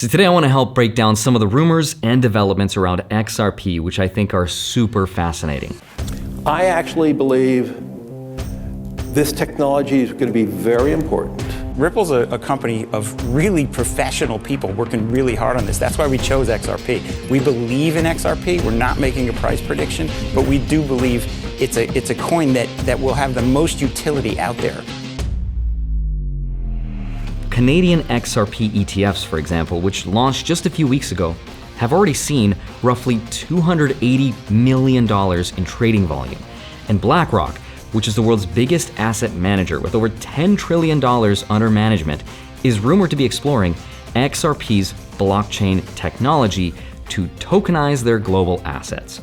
So today I want to help break down some of the rumors and developments around XRP, which I think are super fascinating. I actually believe this technology is going to be very important. Ripple's a company of really professional people working really hard on this. That's why we chose XRP. We believe in XRP. We're not making a price prediction, but we do believe it's a coin that will have the most utility out there. Canadian XRP ETFs, for example, which launched just a few weeks ago, have already seen roughly $280 million in trading volume. And BlackRock, which is the world's biggest asset manager with over $10 trillion under management, is rumored to be exploring XRP's blockchain technology to tokenize their global assets.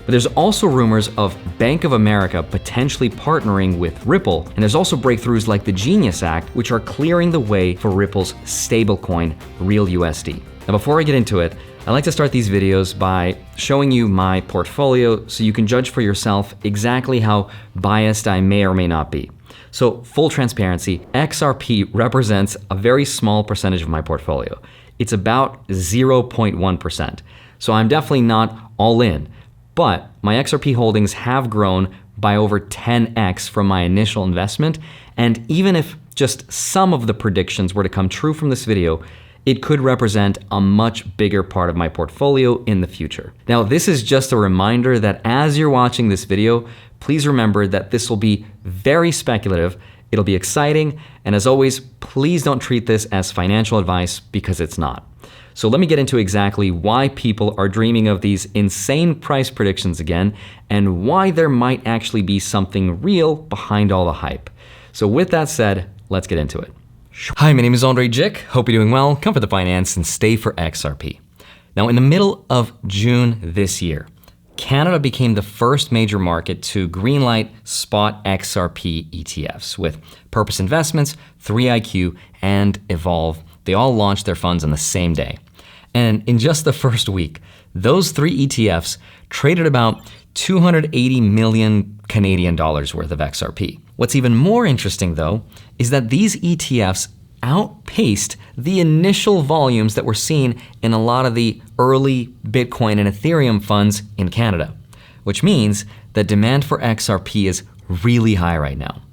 But there's also rumors of Bank of America potentially partnering with Ripple, and there's also breakthroughs like the Genius Act, which are clearing the way for Ripple's stablecoin, RLUSD. Now, before I get into it, I like to start these videos by showing you my portfolio so you can judge for yourself exactly how biased I may or may not be. So, full transparency, XRP represents a very small percentage of my portfolio. It's about 0.1%. So I'm definitely not all in. But my XRP holdings have grown by over 10x from my initial investment, and even if just some of the predictions were to come true from this video, it could represent a much bigger part of my portfolio in the future. Now, this is just a reminder that as you're watching this video, please remember that this will be very speculative, it'll be exciting, and as always, please don't treat this as financial advice because it's not. So let me get into exactly why people are dreaming of these insane price predictions again, and why there might actually be something real behind all the hype. So with that said, let's get into it. Hi, my name is Andrei Jikh. Hope you're doing well. Come for the finance and stay for XRP. Now, in the middle of June this year, Canada became the first major market to greenlight spot XRP ETFs with Purpose Investments, 3iQ, and Evolve. They all launched their funds on the same day. And in just the first week, those three ETFs traded about 280 million Canadian dollars worth of XRP. What's even more interesting, though, is that these ETFs outpaced the initial volumes that were seen in a lot of the early Bitcoin and Ethereum funds in Canada, which means that demand for XRP is really high right now.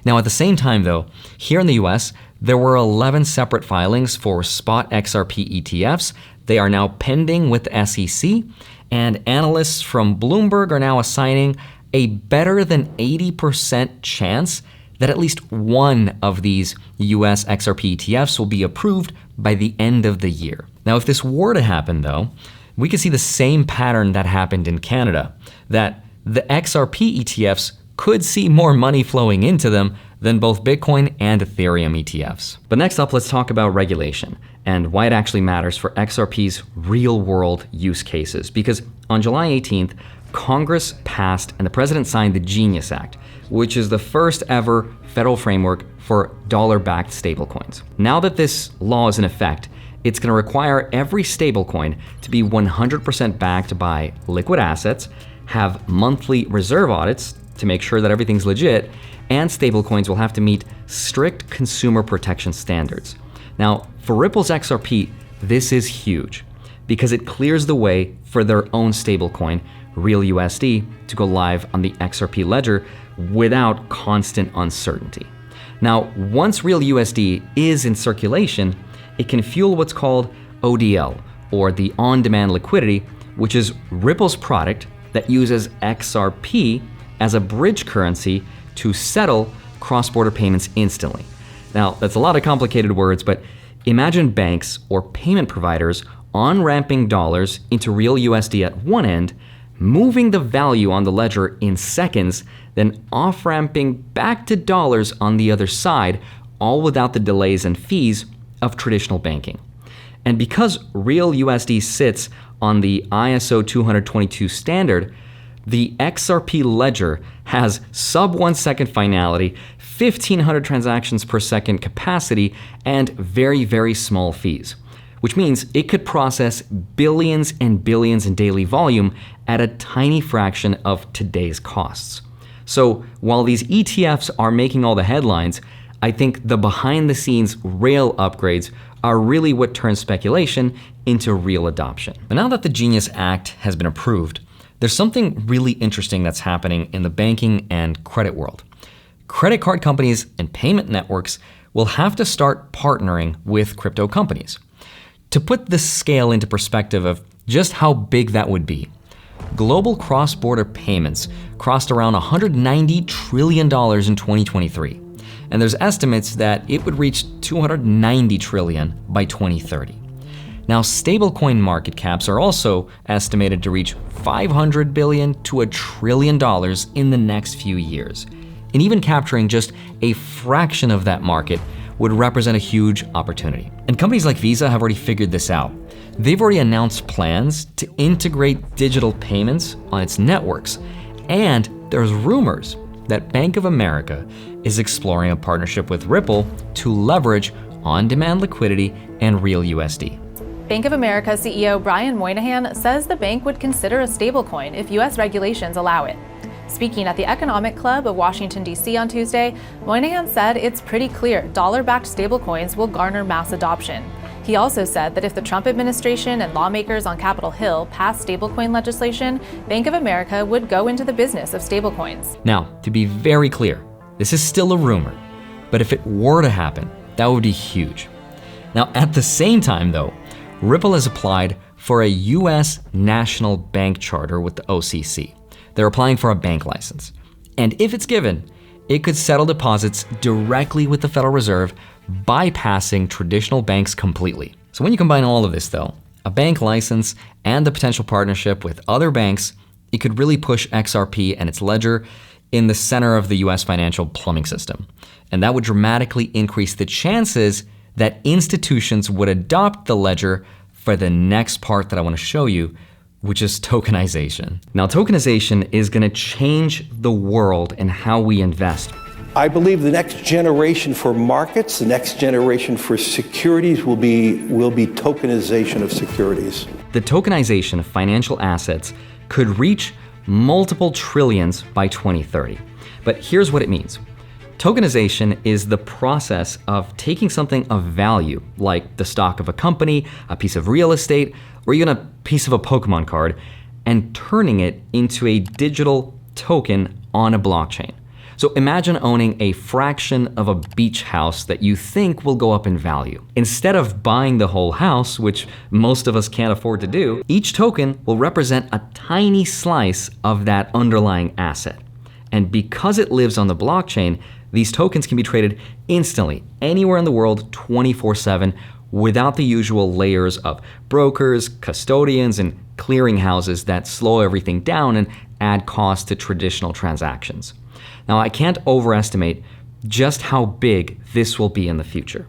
Now, at the same time, though, here in the US, there were 11 separate filings for spot XRP ETFs. They are now pending with the SEC, and analysts from Bloomberg are now assigning a better than 80% chance that at least one of these US XRP ETFs will be approved by the end of the year. Now, if this were to happen, though, we could see the same pattern that happened in Canada, that the XRP ETFs could see more money flowing into them than both Bitcoin and Ethereum ETFs. But next up, let's talk about regulation and why it actually matters for XRP's real-world use cases. Because on July 18th, Congress passed and the president signed the Genius Act, which is the first ever federal framework for dollar-backed stablecoins. Now that this law is in effect, it's going to require every stablecoin to be 100% backed by liquid assets, have monthly reserve audits to make sure that everything's legit, and stablecoins will have to meet strict consumer protection standards. Now, for Ripple's XRP, this is huge because it clears the way for their own stablecoin, RLUSD, to go live on the XRP ledger without constant uncertainty. Now, once RLUSD is in circulation, it can fuel what's called ODL, or the on-demand liquidity, which is Ripple's product that uses XRP as a bridge currency to settle cross-border payments instantly. Now, that's a lot of complicated words, but imagine banks or payment providers on-ramping dollars into RLUSD at one end, moving the value on the ledger in seconds, then off-ramping back to dollars on the other side, all without the delays and fees of traditional banking. And because RLUSD sits on the ISO 222 standard, the XRP ledger has sub 1 second finality, 1,500 transactions per second capacity, and very, very small fees, which means it could process billions and billions in daily volume at a tiny fraction of today's costs. So while these ETFs are making all the headlines, I think the behind the scenes rail upgrades are really what turns speculation into real adoption. But now that the Genius Act has been approved, there's something really interesting that's happening in the banking and credit world. Credit card companies and payment networks will have to start partnering with crypto companies. To put this scale into perspective of just how big that would be, global cross-border payments crossed around $190 trillion in 2023, and there's estimates that it would reach $290 trillion by 2030. Now, stablecoin market caps are also estimated to reach $500 billion to $1 trillion in the next few years. And even capturing just a fraction of that market would represent a huge opportunity. And companies like Visa have already figured this out. They've already announced plans to integrate digital payments on its networks. And there's rumors that Bank of America is exploring a partnership with Ripple to leverage on-demand liquidity and RLUSD. Bank of America CEO Brian Moynihan says the bank would consider a stablecoin if U.S. regulations allow it. Speaking at the Economic Club of Washington, D.C. on Tuesday, Moynihan said it's pretty clear dollar-backed stablecoins will garner mass adoption. He also said that if the Trump administration and lawmakers on Capitol Hill pass stablecoin legislation, Bank of America would go into the business of stablecoins. Now, to be very clear, this is still a rumor, but if it were to happen, that would be huge. Now, at the same time though, Ripple has applied for a U.S. national bank charter with the OCC. They're applying for a bank license. And if it's given, it could settle deposits directly with the Federal Reserve, bypassing traditional banks completely. So when you combine all of this though, a bank license and the potential partnership with other banks, it could really push XRP and its ledger in the center of the US financial plumbing system. And that would dramatically increase the chances that institutions would adopt the ledger for the next part that I want to show you, which is tokenization. Now, tokenization is going to change the world and how we invest. I believe the next generation for markets, the next generation for securities will be tokenization of securities. The tokenization of financial assets could reach multiple trillions by 2030. But here's what it means. Tokenization is the process of taking something of value, like the stock of a company, a piece of real estate, or even a piece of a Pokemon card, and turning it into a digital token on a blockchain. So imagine owning a fraction of a beach house that you think will go up in value. Instead of buying the whole house, which most of us can't afford to do, each token will represent a tiny slice of that underlying asset. And because it lives on the blockchain, these tokens can be traded instantly, anywhere in the world, 24/7, without the usual layers of brokers, custodians, and clearinghouses that slow everything down and add cost to traditional transactions. Now, I can't overestimate just how big this will be in the future.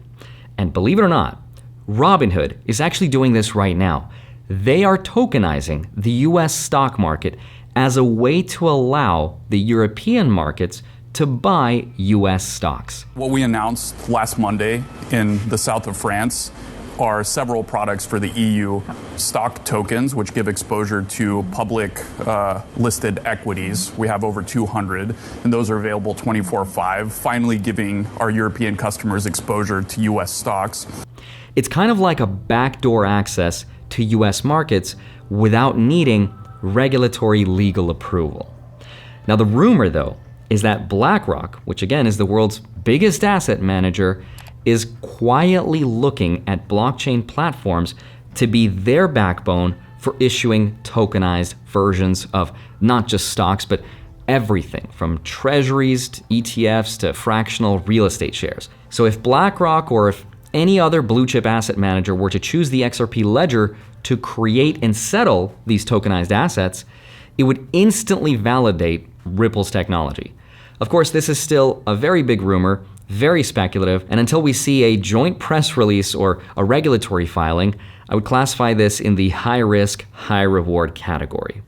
And believe it or not, Robinhood is actually doing this right now. They are tokenizing the US stock market as a way to allow the European markets to buy US stocks. What we announced last Monday in the south of France are several products for the EU stock tokens, which give exposure to public listed equities. We have over 200, and those are available 24/5, finally giving our European customers exposure to US stocks. It's kind of like a backdoor access to US markets without needing regulatory legal approval. Now, the rumor, though, is that BlackRock, which again is the world's biggest asset manager, is quietly looking at blockchain platforms to be their backbone for issuing tokenized versions of not just stocks, but everything from treasuries to ETFs to fractional real estate shares. So if BlackRock or if any other blue chip asset manager were to choose the XRP ledger to create and settle these tokenized assets, it would instantly validate Ripple's technology. Of course, this is still a very big rumor, very speculative, and until we see a joint press release or a regulatory filing, I would classify this in the high risk, high reward category.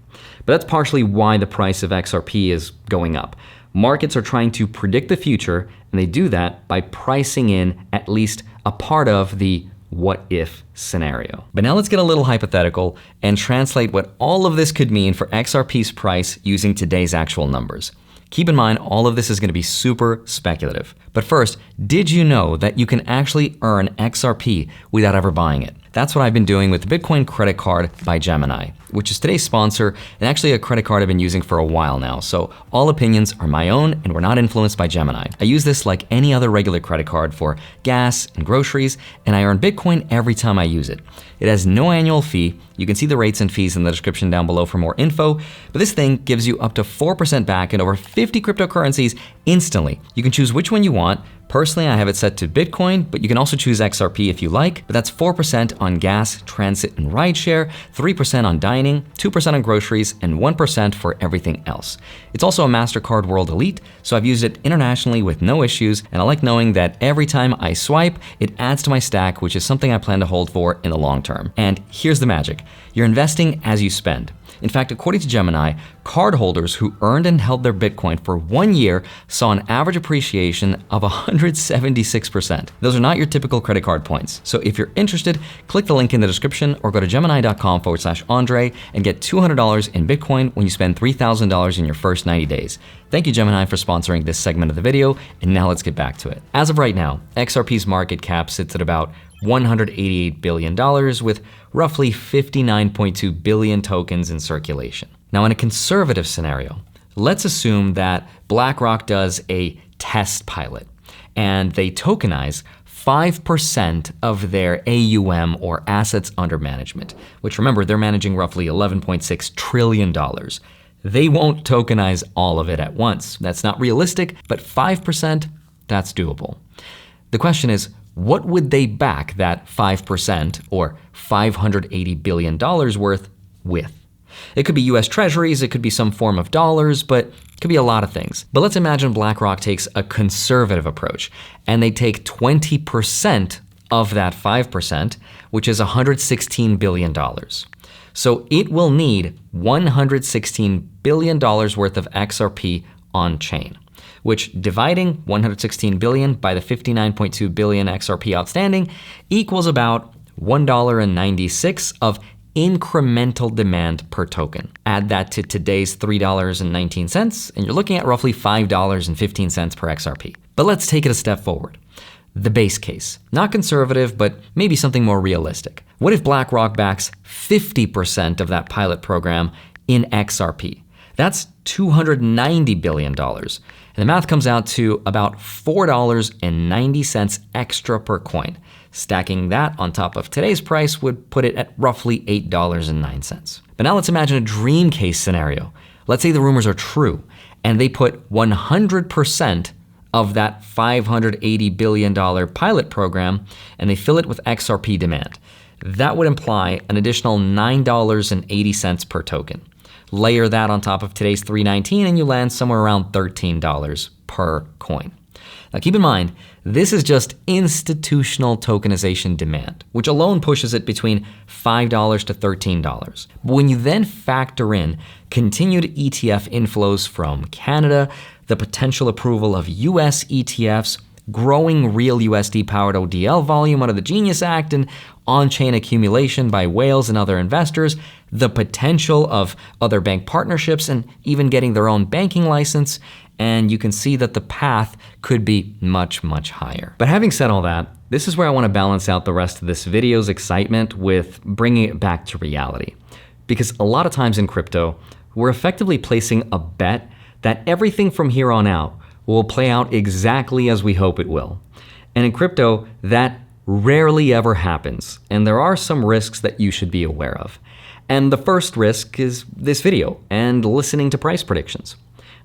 But that's partially why the price of XRP is going up. Markets are trying to predict the future, and they do that by pricing in at least a part of the what if scenario. But now let's get a little hypothetical and translate what all of this could mean for XRP's price using today's actual numbers. Keep in mind, all of this is going to be super speculative. But first, did you know that you can actually earn XRP without ever buying it? That's what I've been doing with the Bitcoin credit card by Gemini, which is today's sponsor and actually a credit card I've been using for a while now. So all opinions are my own and we're not influenced by Gemini. I use this like any other regular credit card for gas and groceries, and I earn Bitcoin every time I use it. It has no annual fee. You can see the rates and fees in the description down below for more info, but this thing gives you up to 4% back in over 50 cryptocurrencies instantly. You can choose which one you want. Personally, I have it set to Bitcoin, but you can also choose XRP if you like, but that's 4% on gas, transit, and rideshare, 3% on dining, 2% on groceries, and 1% for everything else. It's also a MasterCard World Elite, so I've used it internationally with no issues, and I like knowing that every time I swipe, it adds to my stack, which is something I plan to hold for in the long term. And here's the magic. You're investing as you spend. In fact, according to Gemini, cardholders who earned and held their Bitcoin for 1 year saw an average appreciation of 176%. Those are not your typical credit card points. So if you're interested, click the link in the description or go to gemini.com/Andrei and get $200 in Bitcoin when you spend $3,000 in your first 90 days. Thank you, Gemini, for sponsoring this segment of the video. And now let's get back to it. As of right now, XRP's market cap sits at about $188 billion with roughly 59.2 billion tokens in circulation. Now, in a conservative scenario, let's assume that BlackRock does a test pilot and they tokenize 5% of their AUM or assets under management, which remember, they're managing roughly $11.6 trillion. They won't tokenize all of it at once. That's not realistic, but 5%, that's doable. The question is, what would they back that 5% or $580 billion worth with? It could be US Treasuries, it could be some form of dollars, but it could be a lot of things. But let's imagine BlackRock takes a conservative approach and they take 20% of that 5%, which is $116 billion. So it will need $116 billion worth of XRP on chain, which dividing 116 billion by the 59.2 billion XRP outstanding equals about $1.96 of incremental demand per token. Add that to today's $3.19, and you're looking at roughly $5.15 per XRP. But let's take it a step forward. The base case, not conservative, but maybe something more realistic. What if BlackRock backs 50% of that pilot program in XRP? That's $290 billion. And the math comes out to about $4.90 extra per coin. Stacking that on top of today's price would put it at roughly $8.09. But now let's imagine a dream case scenario. Let's say the rumors are true and they put 100% of that $580 billion pilot program and they fill it with XRP demand. That would imply an additional $9.80 per token. Layer that on top of today's $3.19 and you land somewhere around $13 per coin. Now keep in mind, this is just institutional tokenization demand, which alone pushes it between $5 to $13. But when you then factor in continued ETF inflows from Canada, the potential approval of US ETFs, growing real USD-powered ODL volume under the Genius Act, and on-chain accumulation by whales and other investors, the potential of other bank partnerships, and even getting their own banking license, and you can see that the path could be much, much higher. But having said all that, this is where I want to balance out the rest of this video's excitement with bringing it back to reality. Because a lot of times in crypto, we're effectively placing a bet that everything from here on out will play out exactly as we hope it will. And in crypto, that rarely ever happens, and there are some risks that you should be aware of. And the first risk is this video and listening to price predictions.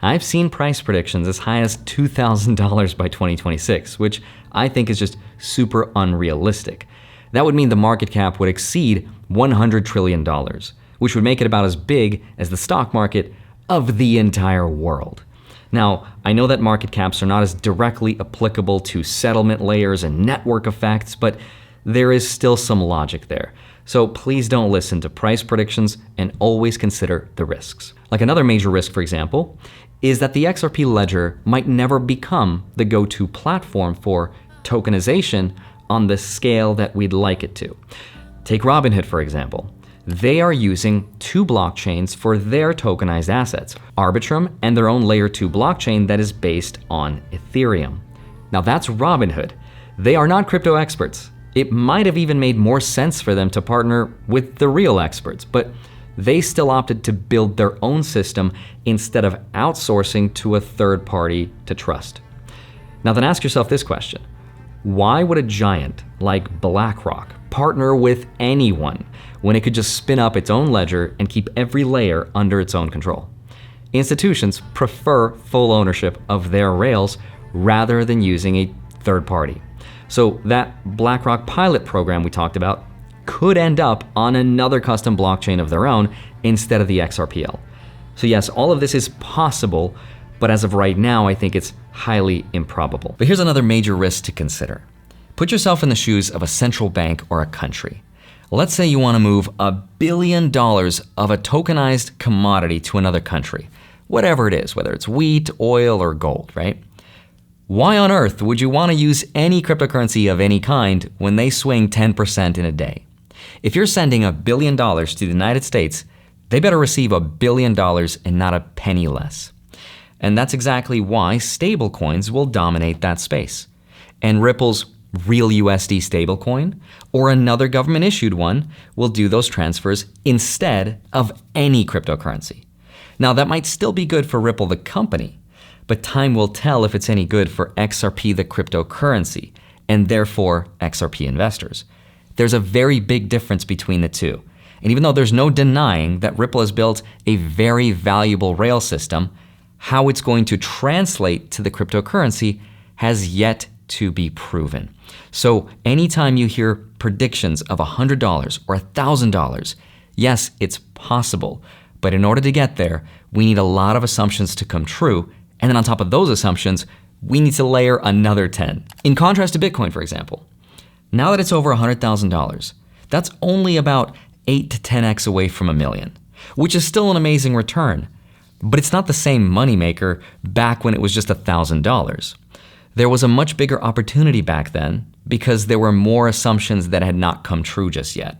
I've seen price predictions as high as $2,000 by 2026, which I think is just super unrealistic. That would mean the market cap would exceed $100 trillion, which would make it about as big as the stock market of the entire world. Now, I know that market caps are not as directly applicable to settlement layers and network effects, but there is still some logic there. So please don't listen to price predictions and always consider the risks. Like another major risk, for example, is that the XRP ledger might never become the go-to platform for tokenization on the scale that we'd like it to. Take Robinhood, for example. they are using two blockchains for their tokenized assets, Arbitrum and their own layer 2 blockchain that is based on Ethereum. Now that's Robinhood. They are not crypto experts. It might have even made more sense for them to partner with the real experts, but they still opted to build their own system instead of outsourcing to a third party to trust. Now then ask yourself this question. Why would a giant like BlackRock partner with anyone when it could just spin up its own ledger and keep every layer under its own control? Institutions prefer full ownership of their rails rather than using a third party. So that BlackRock pilot program we talked about could end up on another custom blockchain of their own instead of the XRPL. So yes, all of this is possible, but as of right now, I think it's highly improbable. But here's another major risk to consider. Put yourself in the shoes of a central bank or a country. Let's say you want to move $1 billion of a tokenized commodity to another country, whatever it is, whether it's wheat, oil, or gold, right? Why on earth would you want to use any cryptocurrency of any kind when they swing 10% in a day? If you're sending $1 billion to the United States, they better receive $1 billion and not a penny less. And that's exactly why stablecoins will dominate that space. And Ripple's RLUSD stablecoin or another government-issued one will do those transfers instead of any cryptocurrency. Now, that might still be good for Ripple, the company, but time will tell if it's any good for XRP, the cryptocurrency, and therefore XRP investors. There's a very big difference between the two. And even though there's no denying that Ripple has built a very valuable rail system, how it's going to translate to the cryptocurrency has yet to be proven. So anytime you hear predictions of $100 or $1,000, yes, it's possible. But in order to get there, we need a lot of assumptions to come true. And then on top of those assumptions, we need to layer another 10. In contrast to Bitcoin, for example, now that it's over $100,000, that's only about 8 to 10x away from $1 million, which is still an amazing return. But it's not the same moneymaker back when it was just $1,000. There was a much bigger opportunity back then because there were more assumptions that had not come true just yet.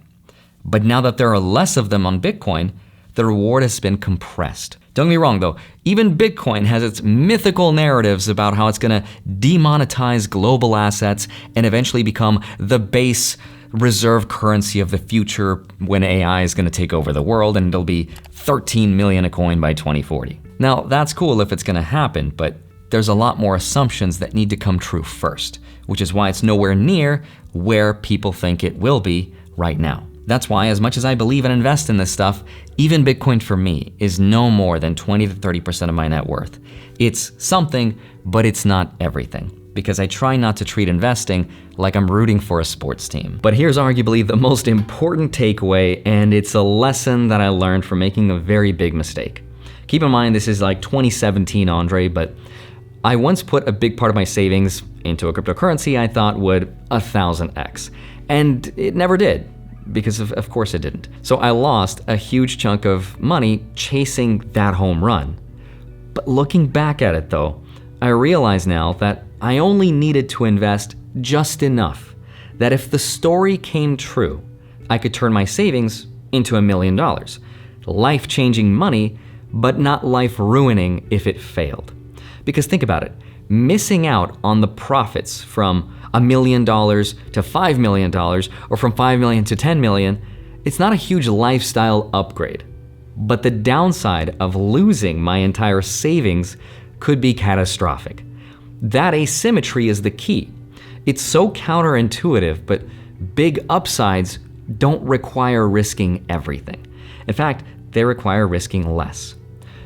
But now that there are less of them on Bitcoin, the reward has been compressed. Don't get me wrong though, even Bitcoin has its mythical narratives about how it's gonna demonetize global assets and eventually become the base reserve currency of the future when AI is gonna take over the world and it'll be 13 million a coin by 2040. Now that's cool if it's gonna happen, but there's a lot more assumptions that need to come true first, which is why it's nowhere near where people think it will be right now. That's why, as much as I believe and invest in this stuff, even Bitcoin for me is no more than 20 to 30% of my net worth. It's something, but it's not everything, because I try not to treat investing like I'm rooting for a sports team. But here's arguably the most important takeaway, and it's a lesson that I learned from making a very big mistake. Keep in mind, this is like 2017 Andrei, but I once put a big part of my savings into a cryptocurrency I thought would 1000x, and it never did. Because of course it didn't. So I lost a huge chunk of money chasing that home run. But looking back at it though, I realize now that I only needed to invest just enough that if the story came true, I could turn my savings into $1 million. Life-changing money, but not life-ruining if it failed. Because think about it, missing out on the profits from $1 million to $5 million, or from $5 million to $10 million, it's not a huge lifestyle upgrade. But the downside of losing my entire savings could be catastrophic. That asymmetry is the key. It's so counterintuitive, but big upsides don't require risking everything. In fact, they require risking less.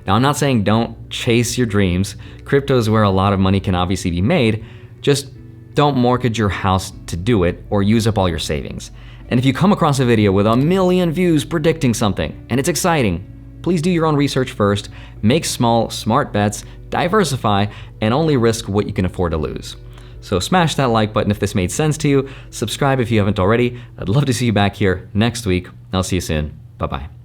Now, I'm not saying don't chase your dreams. Crypto is where a lot of money can obviously be made. Just don't mortgage your house to do it or use up all your savings. And if you come across a video with 1 million views predicting something and it's exciting, please do your own research first, make small, smart bets, diversify, and only risk what you can afford to lose. So smash that like button if this made sense to you, subscribe if you haven't already. I'd love to see you back here next week. I'll see you soon. Bye-bye.